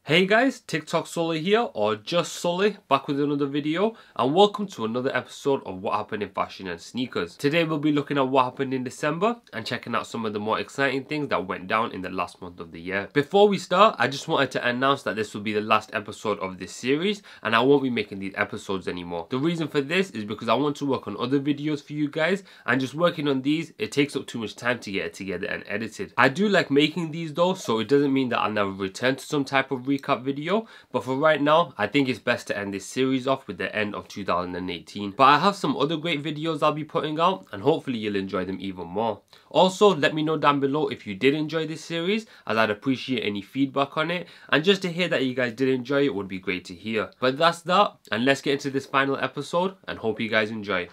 Hey guys, TikTok Sully here, or just Sully, back with another video, and welcome to another episode of What Happened in Fashion and Sneakers. Today we'll be looking at what happened in December and checking out some of the more exciting things that went down in the last month of the year. Before we start, I just wanted to announce that this will be the last episode of this series and I won't be making these episodes anymore. The reason for this is because I want to work on other videos for you guys, and just working on these, it takes up too much time to get it together and edited. I do like making these though, so it doesn't mean that I'll never return to some type of recap video, but for right now I think it's best to end this series off with the end of 2018. But I have some other great videos I'll be putting out and hopefully you'll enjoy them even more. Also, let me know down below if you did enjoy this series, as I'd appreciate any feedback on it, and just to hear that you guys did enjoy it would be great to hear. But that's that, and let's get into this final episode and hope you guys enjoy.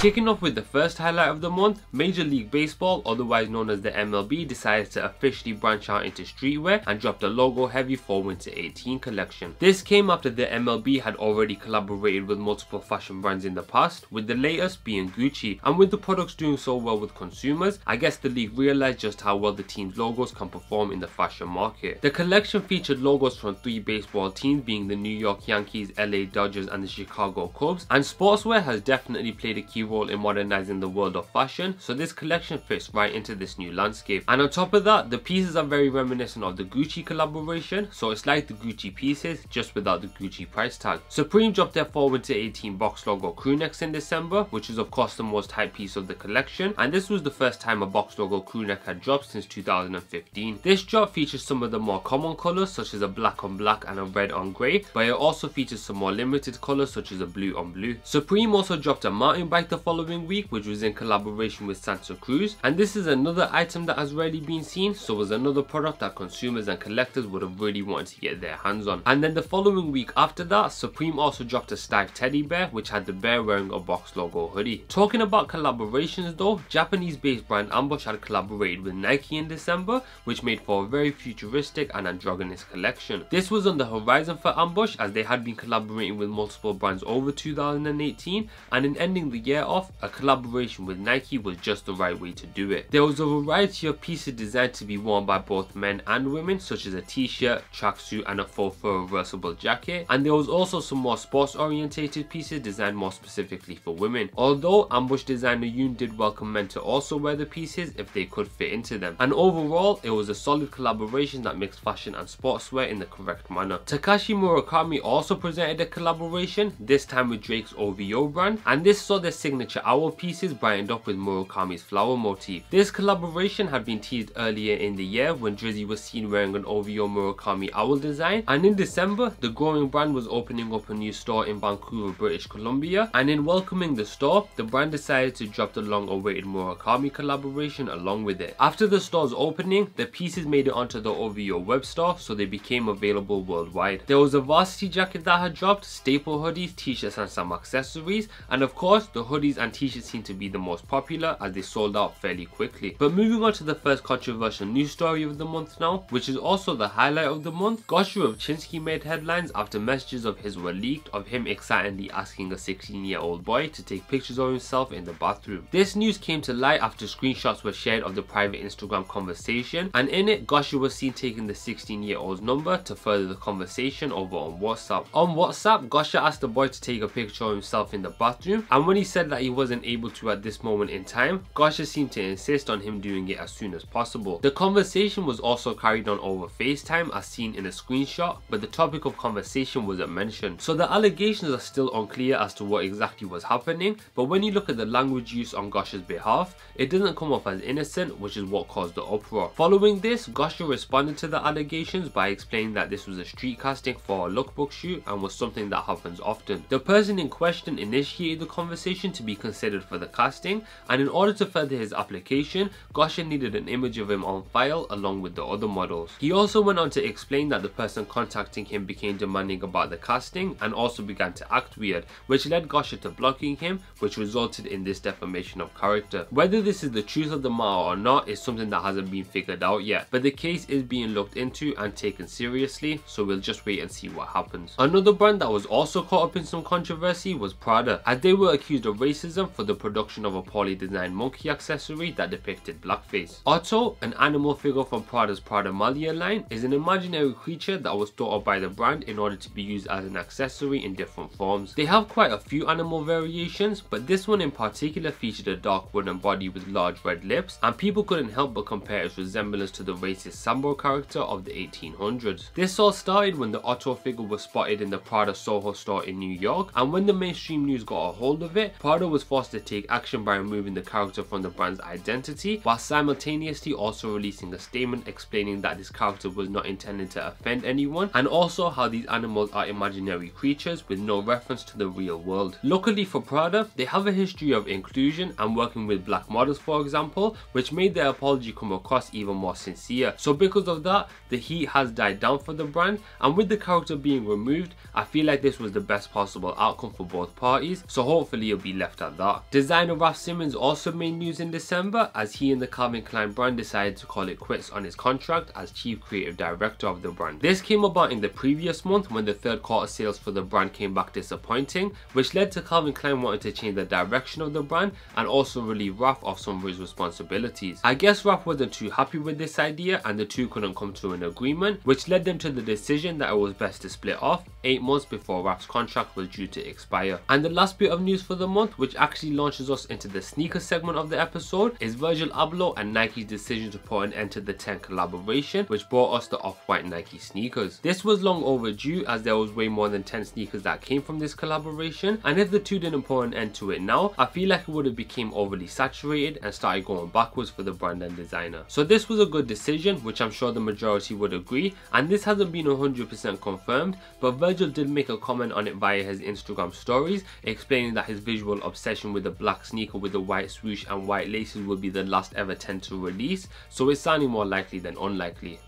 Kicking off with the first highlight of the month, Major League Baseball, otherwise known as the MLB, decided to officially branch out into streetwear and dropped a logo heavy Fall Winter 18 collection. This came after the MLB had already collaborated with multiple fashion brands in the past, with the latest being Gucci, and with the products doing so well with consumers, I guess the league realized just how well the team's logos can perform in the fashion market. The collection featured logos from 3 baseball teams, being the New York Yankees, LA Dodgers and the Chicago Cubs, and sportswear has definitely played a key role in modernizing the world of fashion, so this collection fits right into this new landscape. And on top of that, the pieces are very reminiscent of the Gucci collaboration, so it's like the Gucci pieces just without the Gucci price tag. Supreme dropped their Fall Winter 18 box logo Crewnecks in December, which is of course the most hyped piece of the collection, and this was the first time a box logo Crewneck had dropped since 2015. This drop features some of the more common colours such as a black on black and a red on grey, but it also features some more limited colours such as a blue on blue. Supreme also dropped a mountain bike the following week, which was in collaboration with Santa Cruz, and this is another item that has rarely been seen, so was another product that consumers and collectors would have really wanted to get their hands on. And then the following week after that, Supreme also dropped a Steiff teddy bear, which had the bear wearing a box logo hoodie. Talking about collaborations though, Japanese based brand Ambush had collaborated with Nike in December, which made for a very futuristic and androgynous collection. This was on the horizon for Ambush, as they had been collaborating with multiple brands over 2018, and in ending the year off, a collaboration with Nike was just the right way to do it. There was a variety of pieces designed to be worn by both men and women, such as a t-shirt, tracksuit and a faux fur reversible jacket, and there was also some more sports orientated pieces designed more specifically for women, although Ambush designer Yoon did welcome men to also wear the pieces if they could fit into them. And overall, it was a solid collaboration that mixed fashion and sportswear in the correct manner. Takashi Murakami also presented a collaboration, this time with Drake's OVO brand, and this saw their signature owl pieces brightened up with Murakami's flower motif. This collaboration had been teased earlier in the year when Drizzy was seen wearing an OVO Murakami owl design, and in December the growing brand was opening up a new store in Vancouver, British Columbia, and in welcoming the store, the brand decided to drop the long awaited Murakami collaboration along with it. After the store's opening, the pieces made it onto the OVO web store, so they became available worldwide. There was a varsity jacket that had dropped, staple hoodies, t-shirts and some accessories, and of course the hoodies and t-shirts seem to be the most popular as they sold out fairly quickly. But moving on to the first controversial news story of the month now, which is also the highlight of the month, Gosha Rubchinskiy made headlines after messages of his were leaked of him excitedly asking a 16-year-old boy to take pictures of himself in the bathroom. This news came to light after screenshots were shared of the private Instagram conversation, and in it Gosha was seen taking the 16-year-old's number to further the conversation over on WhatsApp. On WhatsApp, Gosha asked the boy to take a picture of himself in the bathroom, and when he said that he wasn't able to at this moment in time, Gosha seemed to insist on him doing it as soon as possible. The conversation was also carried on over FaceTime as seen in a screenshot, but the topic of conversation wasn't mentioned. So the allegations are still unclear as to what exactly was happening, but when you look at the language use on Gosha's behalf, it doesn't come off as innocent, which is what caused the uproar. Following this, Gosha responded to the allegations by explaining that this was a street casting for a lookbook shoot and was something that happens often. The person in question initiated the conversation to be considered for the casting, and in order to further his application, Gosha needed an image of him on file along with the other models. He also went on to explain that the person contacting him became demanding about the casting and also began to act weird, which led Gosha to blocking him, which resulted in this defamation of character. Whether this is the truth of the matter or not is something that hasn't been figured out yet, but the case is being looked into and taken seriously, so we'll just wait and see what happens. Another brand that was also caught up in some controversy was Prada, as they were accused of racism racism for the production of a poorly designed monkey accessory that depicted blackface. Otto, an animal figure from Prada's Pradamalia line, is an imaginary creature that was thought of by the brand in order to be used as an accessory in different forms. They have quite a few animal variations, but this one in particular featured a dark wooden body with large red lips, and people couldn't help but compare its resemblance to the racist Sambo character of the 1800s. This all started when the Otto figure was spotted in the Prada Soho store in New York, and when the mainstream news got a hold of it, Prada was forced to take action by removing the character from the brand's identity, while simultaneously also releasing a statement explaining that this character was not intended to offend anyone, and also how these animals are imaginary creatures with no reference to the real world. Luckily for Prada, they have a history of inclusion and working with black models, for example, which made their apology come across even more sincere. So because of that, the heat has died down for the brand, and with the character being removed, I feel like this was the best possible outcome for both parties, so hopefully it'll be left at that. Designer Raf Simons also made news in December as he and the Calvin Klein brand decided to call it quits on his contract as chief creative director of the brand. This came about in the previous month when the third quarter sales for the brand came back disappointing, which led to Calvin Klein wanting to change the direction of the brand and also relieve Raf of some of his responsibilities. I guess Raf wasn't too happy with this idea and the two couldn't come to an agreement, which led them to the decision that it was best to split off 8 months before Raf's contract was due to expire. And the last bit of news for the month, which actually launches us into the sneaker segment of the episode, is Virgil Abloh and Nike's decision to put an end to the 10 collaboration, which brought us the off-white Nike sneakers. This was long overdue as there was way more than 10 sneakers that came from this collaboration, and if the two didn't put an end to it now, I feel like it would have become overly saturated and started going backwards for the brand and designer. So this was a good decision, which I'm sure the majority would agree, and this hasn't been 100% confirmed, but Virgil did make a comment on it via his Instagram stories, explaining that his visual obsession with the black sneaker with the white swoosh and white laces would be the last ever 10 to release, so it's sounding more likely than unlikely.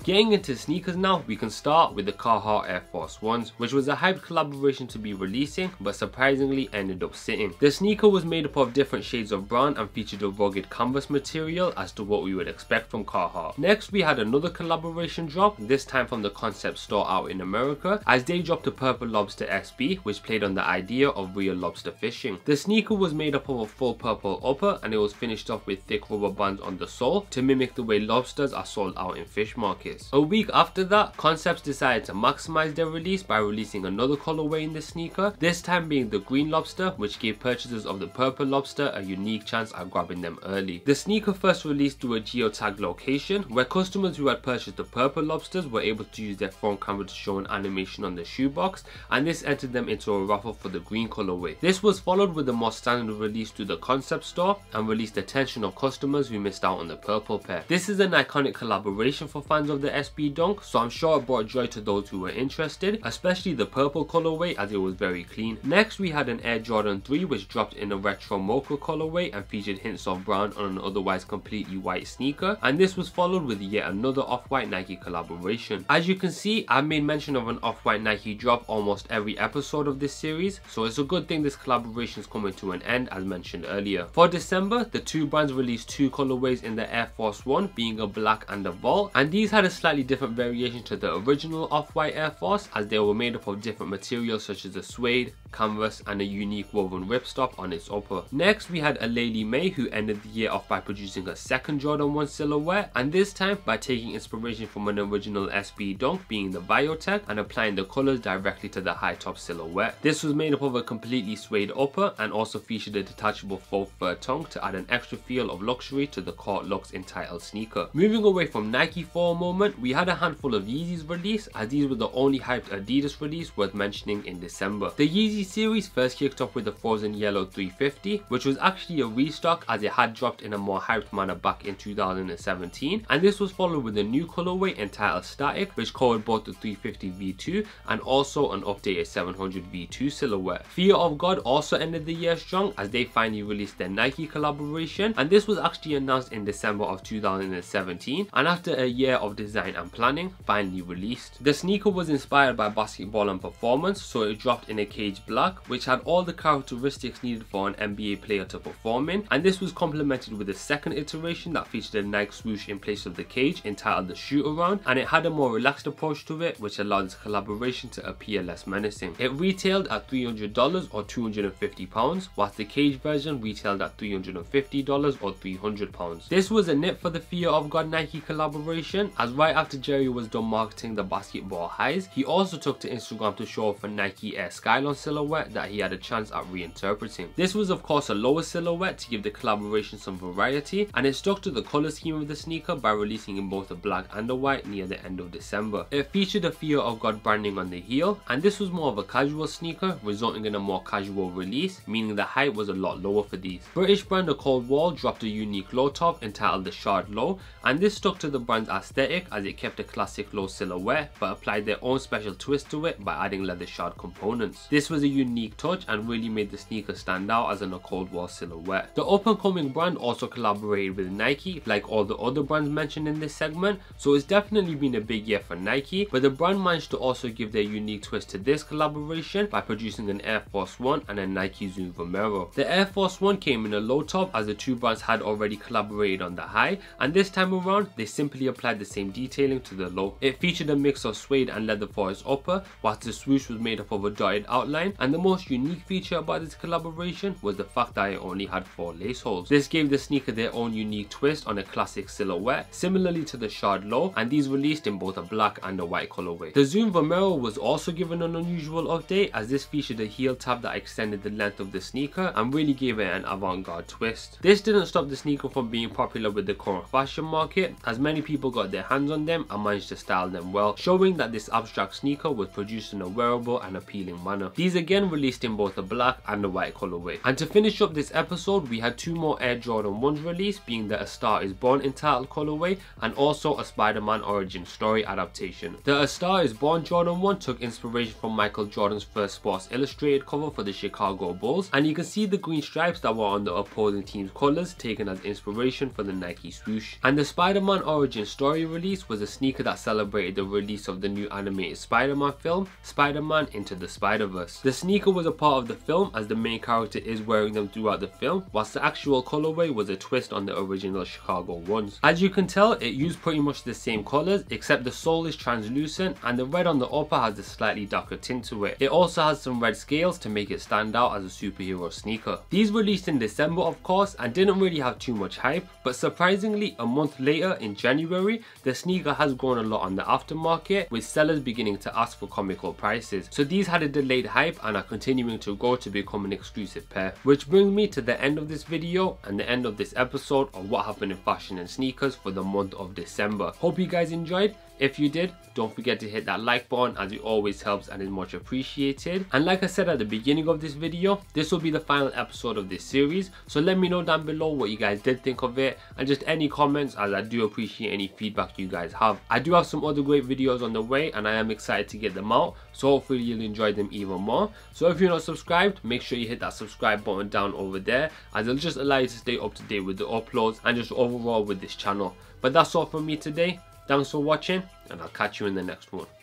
Getting into sneakers now, we can start with the Carhartt Air Force Ones, which was a hyped collaboration to be releasing, but surprisingly ended up sitting. The sneaker was made up of different shades of brown and featured a rugged canvas material as to what we would expect from Carhartt. Next, we had another collaboration drop, this time from the concept store out in America, as they dropped a purple Lobster SB, which played on the idea of real lobster fishing. The sneaker was made up of a full purple upper, and it was finished off with thick rubber bands on the sole to mimic the way lobsters are sold out in fish markets. A week after that, Concepts decided to maximize their release by releasing another colorway in the sneaker, this time being the green lobster, which gave purchasers of the purple lobster a unique chance at grabbing them early. The sneaker first released through a geotag location, where customers who had purchased the purple lobsters were able to use their phone camera to show an animation on the shoebox, and this entered them into a raffle for the green colorway. This was followed with a more standard release through the concept store and released the attention of customers who missed out on the purple pair. This is an iconic collaboration for fans of the SB Dunk, so I'm sure it brought joy to those who were interested, especially the purple colorway as it was very clean. Next, we had an Air Jordan 3 which dropped in a retro mocha colorway and featured hints of brown on an otherwise completely white sneaker, and this was followed with yet another off-white Nike collaboration. As you can see, I've made mention of an off-white Nike drop almost every episode of this series, so it's a good thing this collaboration is coming to an end as mentioned earlier. For December, the two brands released two colorways in the Air Force One, being a black and a vault, and these had a slightly different variation to the original off-white Air Force as they were made up of different materials such as a suede, canvas and a unique woven ripstop on its upper. Next, we had Aleali May, who ended the year off by producing a second Jordan 1 silhouette, and this time by taking inspiration from an original SB Dunk, being the Biotech, and applying the colours directly to the high top silhouette. This was made up of a completely suede upper and also featured a detachable faux fur tongue to add an extra feel of luxury to the court looks entitled sneaker. Moving away from Nike for a moment, we had a handful of Yeezys released, as these were the only hyped Adidas release worth mentioning in December. The Yeezy series first kicked off with the Frozen Yellow 350, which was actually a restock as it had dropped in a more hyped manner back in 2017, and this was followed with a new colorway entitled Static, which covered both the 350 V2 and also an updated 700 V2 silhouette. Fear of God also ended the year strong as they finally released their Nike collaboration, and this was actually announced in December of 2017, and after a year of design and planning, finally released. The sneaker was inspired by basketball and performance, so it dropped in a cage black, which had all the characteristics needed for an NBA player to perform in, and this was complemented with a second iteration that featured a Nike swoosh in place of the cage entitled the shoot around, and it had a more relaxed approach to it, which allowed this collaboration to appear less menacing. It retailed at $300 or £250, whilst the cage version retailed at $350 or £300. This was a knit for the Fear of God Nike collaboration, as right after Jerry was done marketing the basketball highs, he also took to Instagram to show off a Nike Air Skylon silhouette that he had a chance at reinterpreting. This was of course a lower silhouette to give the collaboration some variety, and it stuck to the colour scheme of the sneaker by releasing in both a black and a white near the end of December. It featured a Fear of God branding on the heel, and this was more of a casual sneaker, resulting in a more casual release, meaning the height was a lot lower for these. British brand The Cold Wall dropped a unique low top entitled the Shard Low, and this stuck to the brand's aesthetic as it kept a classic low silhouette but applied their own special twist to it by adding leather shard components. This was a unique touch and really made the sneaker stand out as a Cold Wall silhouette. The up and coming brand also collaborated with Nike like all the other brands mentioned in this segment, so it's definitely been a big year for Nike, but the brand managed to also give their unique twist to this collaboration by producing an Air Force 1 and a Nike Zoom Vomero. The Air Force 1 came in a low top as the two brands had already collaborated on the high, and this time around they simply applied the same detailing to the low. It featured a mix of suede and leather for its upper, whilst the swoosh was made up of a dotted outline, and the most unique feature about this collaboration was the fact that it only had 4 lace holes. This gave the sneaker their own unique twist on a classic silhouette, similarly to the Shard Low, and these released in both a black and a white colorway. The Zoom Vomero was also given an unusual update, as this featured a heel tab that extended the length of the sneaker and really gave it an avant-garde twist. This didn't stop the sneaker from being popular with the current fashion market, as many people got their hands on them and managed to style them well, showing that this abstract sneaker was produced in a wearable and appealing manner. These again released in both a black and a white colorway. And to finish up this episode, we had 2 more Air Jordan 1s released, being the A Star Is Born entitled colorway and also a Spider-Man origin story adaptation. The A Star Is Born Jordan 1 took inspiration from Michael Jordan's first Sports Illustrated cover for the Chicago Bulls, and you can see the green stripes that were on the opposing team's colours taken as inspiration for the Nike swoosh. And the Spider-Man origin story release was a sneaker that celebrated the release of the new animated Spider-Man film, Spider-Man Into the Spider-Verse. The sneaker was a part of the film as the main character is wearing them throughout the film, whilst the actual colorway was a twist on the original Chicago ones. As you can tell, it used pretty much the same colours, except the sole is translucent and the red on the upper has a slightly darker tint to it. It also has some red scales to make it stand out as a superhero sneaker. These released in December of course and didn't really have too much hype, but surprisingly a month later in January, the sneaker has grown a lot on the aftermarket, with sellers beginning to ask for comical prices. So these had a delayed hype and are continuing to grow to become an exclusive pair. Which brings me to the end of this video and the end of this episode of what happened in fashion and sneakers for the month of December. Hope you guys enjoyed. If you did, don't forget to hit that like button, as it always helps and is much appreciated. And like I said at the beginning of this video, this will be the final episode of this series, so let me know down below what you guys did think of it, and just any comments, as I do appreciate any feedback you guys have. I do have some other great videos on the way and I am excited to get them out, so hopefully you'll enjoy them even more. So if you're not subscribed, make sure you hit that subscribe button down over there, as it'll just allow you to stay up to date with the uploads and just overall with this channel. But that's all from me today. Thanks for watching, and I'll catch you in the next one.